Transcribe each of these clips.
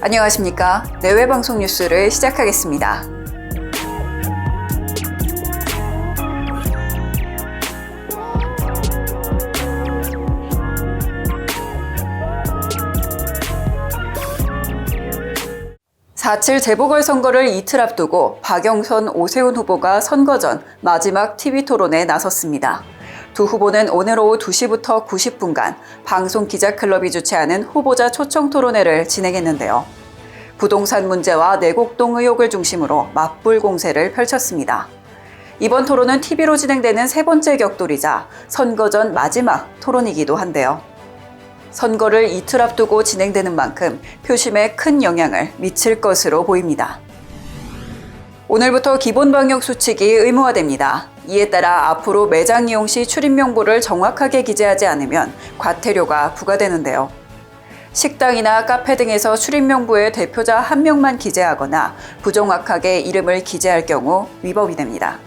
안녕하십니까. 내외방송 뉴스를 시작하겠습니다. (4.7) 재보궐선거를 이틀 앞두고 박영선, 오세훈 후보가 선거 전 마지막 TV토론에 나섰습니다. 두 후보는 오늘 오후 2시부터 90분간 방송기자클럽이 주최하는 후보자 초청토론회를 진행했는데요. 부동산 문제와 내곡동 의혹을 중심으로 맞불 공세를 펼쳤습니다. 이번 토론은 TV로 진행되는 세 번째 격돌이자 선거 전 마지막 토론이기도 한데요. 선거를 이틀 앞두고 진행되는 만큼 표심에 큰 영향을 미칠 것으로 보입니다. 오늘부터 기본방역수칙이 의무화됩니다. 이에 따라 앞으로 매장 이용 시 출입명부를 정확하게 기재하지 않으면 과태료가 부과되는데요. 식당이나 카페 등에서 출입명부에 대표자 한 명만 기재하거나 부정확하게 이름을 기재할 경우 위법이 됩니다.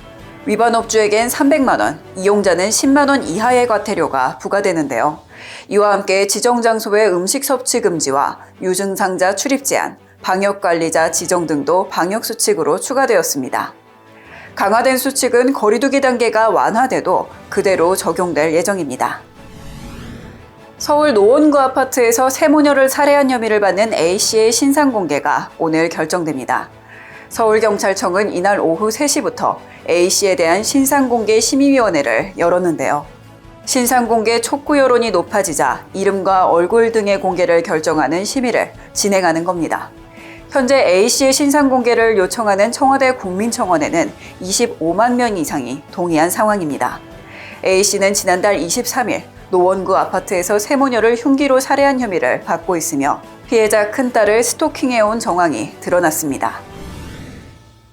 위반 업주에겐 300만 원, 이용자는 10만 원 이하의 과태료가 부과되는데요. 이와 함께 지정장소의 음식 섭취 금지와 유증상자 출입 제한, 방역관리자 지정 등도 방역수칙으로 추가되었습니다. 강화된 수칙은 거리두기 단계가 완화돼도 그대로 적용될 예정입니다. 서울 노원구 아파트에서 세모녀를 살해한 혐의를 받는 A씨의 신상공개가 오늘 결정됩니다. 서울경찰청은 이날 오후 3시부터 A씨에 대한 신상공개 심의위원회를 열었는데요. 신상공개 촉구 여론이 높아지자 이름과 얼굴 등의 공개를 결정하는 심의를 진행하는 겁니다. 현재 A씨의 신상공개를 요청하는 청와대 국민청원에는 25만 명 이상이 동의한 상황입니다. A씨는 지난달 23일 노원구 아파트에서 세모녀를 흉기로 살해한 혐의를 받고 있으며 피해자 큰딸을 스토킹해온 정황이 드러났습니다.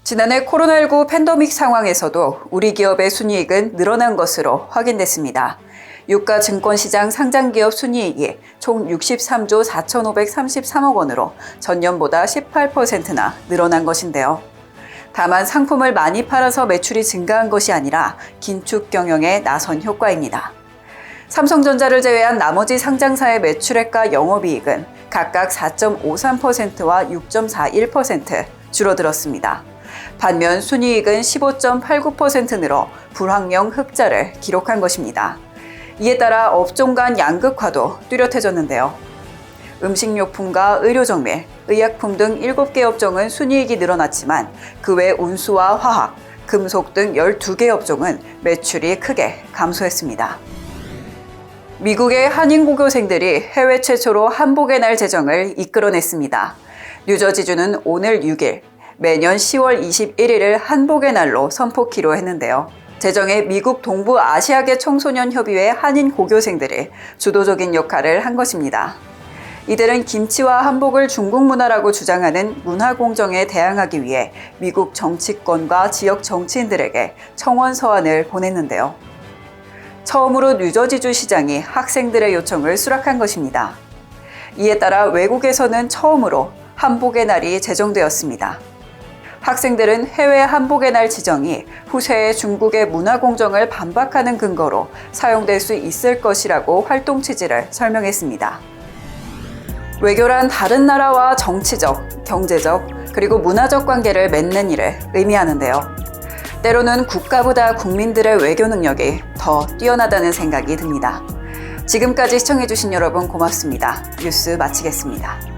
지난해 코로나19 팬데믹 상황에서도 우리 기업의 순이익은 늘어난 것으로 확인됐습니다. 유가 증권시장 상장기업 순이익이 총 63조 4,533억 원으로 전년보다 18%나 늘어난 것인데요. 다만 상품을 많이 팔아서 매출이 증가한 것이 아니라 긴축 경영에 나선 효과입니다. 삼성전자를 제외한 나머지 상장사의 매출액과 영업이익은 각각 4.53%와 6.41% 줄어들었습니다. 반면 순이익은 15.89% 늘어 불황령 흑자를 기록한 것입니다. 이에 따라 업종 간 양극화도 뚜렷해졌는데요. 음식료품과 의료정밀, 의약품 등 7개 업종은 순이익이 늘어났지만 그 외 운수와 화학, 금속 등 12개 업종은 매출이 크게 감소했습니다. 미국의 한인 고교생들이 해외 최초로 한복의 날 제정을 이끌어냈습니다. 뉴저지주는 오늘 6일, 매년 10월 21일을 한복의 날로 선포키로 했는데요. 제정에 미국 동부아시아계 청소년협의회 한인 고교생들이 주도적인 역할을 한 것입니다. 이들은 김치와 한복을 중국 문화라고 주장하는 문화 공정에 대항하기 위해 미국 정치권과 지역 정치인들에게 청원 서한을 보냈는데요. 처음으로 뉴저지주 시장이 학생들의 요청을 수락한 것입니다. 이에 따라 외국에서는 처음으로 한복의 날이 제정되었습니다. 학생들은 해외 한복의 날 지정이 후세에 중국의 문화 공정을 반박하는 근거로 사용될 수 있을 것이라고 활동 취지를 설명했습니다. 외교란 다른 나라와 정치적, 경제적, 그리고 문화적 관계를 맺는 일을 의미하는데요. 때로는 국가보다 국민들의 외교 능력이 더 뛰어나다는 생각이 듭니다. 지금까지 시청해주신 여러분 고맙습니다. 뉴스 마치겠습니다.